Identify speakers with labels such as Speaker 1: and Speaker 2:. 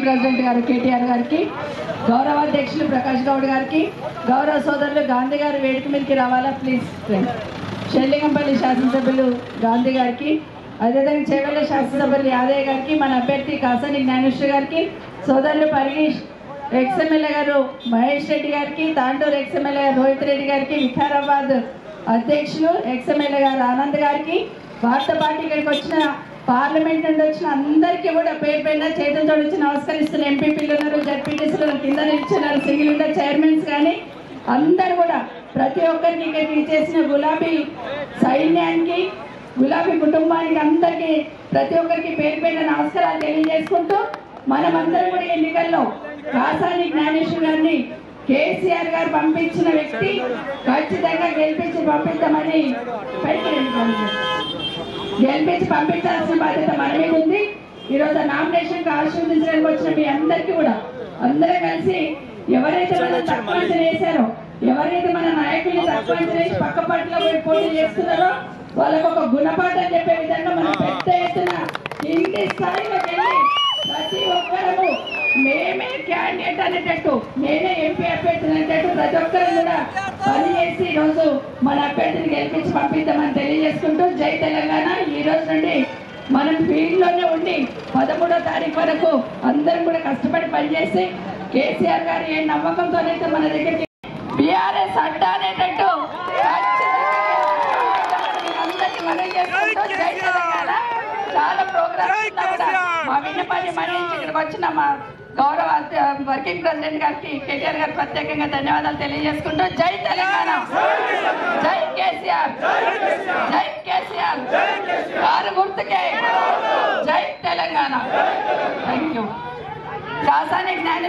Speaker 1: President గారు కేటీఆర్ గారికి, గౌరవ అధ్యక్షులు ప్రకాష్ గౌడ్ గారికి, గౌరవ సోదరులు గాంధీ గారు వేదిక మీదకి రావాలా ప్లీజ్. షెల్లింగంపల్లి శాసనసభ్యులు గాంధీ గారికి, అదేవిధంగా చేవెళ్ళ శాసనసభ్యులు యాదయ్య గారికి, మన అభ్యర్థి కాసాని జ్ఞానేశ్వర్ గారికి, సోదరులు పరిగీష్ ఎక్స్ఎమ్మెల్యే గారు మహేష్ రెడ్డి గారికి, తాండూరు ఎక్స్ఎమ్మెల్యే గారు రోహిత్ రెడ్డి గారికి, వికారాబాద్ అధ్యక్షులు ఎక్స్ఎమ్మెల్యే గారు ఆనంద్ గారికి, భారత పార్టీ ఇక్కడికి వచ్చిన పార్లమెంట్ నుండి వచ్చిన అందరికీ కూడా పేరు పైన చేతులు జోడించి నమస్కరిస్తున్న ఎంపీపీలు ఉన్నారు, జడ్పీటీసీలు, కింద నిల్చున్నారు, సింగిల్ విండో చైర్మన్స్ కానీ అందరు కూడా ప్రతి ఒక్కరికి ఇక్కడికి చేసిన గులాబీ సైన్యానికి, గులాబీ కుటుంబానికి అందరికీ ప్రతి ఒక్కరికి పేరు పైన నమస్కారాలు తెలియజేసుకుంటూ మనమందరం కూడా ఎన్నికల్లో కాసాని జ్ఞానేశ్వర్ గారిని కేసీఆర్ గారు పంపించిన వ్యక్తి ఖచ్చితంగా గెలిపించి పంపిద్దామని గెలిపించి పంపించాల్సిన బాధ్యత మన మీద ఉంది. ఈరోజు నామినేషన్ ఆశీర్వదించడానికి వచ్చిన మీ అందరికీ కూడా అందరం కలిసి ఎవరైతే మన తక్కువ వేశారో, ఎవరైతే మన నాయకుల్ని తక్కువ వేసి పక్క పట్ల పోటీ చేస్తున్నారో వాళ్ళకు ఒక గుణపాఠం చెప్పే విధంగా మనం పెద్ద ఎత్తున ఇంటి స్థాయిలోకి వెళ్ళి ప్రతి ఒక్కరము మేమే క్యాండిడేట్ అనేటట్టు, నేనే ఎంపీ అభ్యర్థి అనేటట్టు ప్రతి ఒక్కరు కూడా పనిచేసి ఈరోజు మన అభ్యర్థిని గెలిపించి పంపిద్దామని తెలియజేసుకుంటూ జై తెలంగాణ. ఈ రోజు నుండి మనం ఫీల్డ్లోనే ఉండి 13వ తారీఖు వరకు అందరం కూడా కష్టపడి పనిచేసి కేసీఆర్ గారు ఏ నమ్మకంతోనైతే మన దగ్గరికి బీఆర్ఎస్ అడ్డా అనేటట్టు అందరికీ మనం చేసుకుంటూ జై తెలంగాణ. చాలా ప్రోగ్రామ్స్ మా విన్నపాన్ని మరణించి ఇక్కడికి వచ్చిన మా గౌరవ వర్కింగ్ ప్రెసిడెంట్ గారికి కేటీఆర్ గారు ప్రత్యేకంగా ధన్యవాదాలు తెలియజేసుకుంటూ జై తెలంగాణ, జై కేసీఆర్, జై కేసీఆర్, కారు గుర్తుకే జై తెలంగాణ. Thank you. కాసాని జ్ఞానేశ్వర్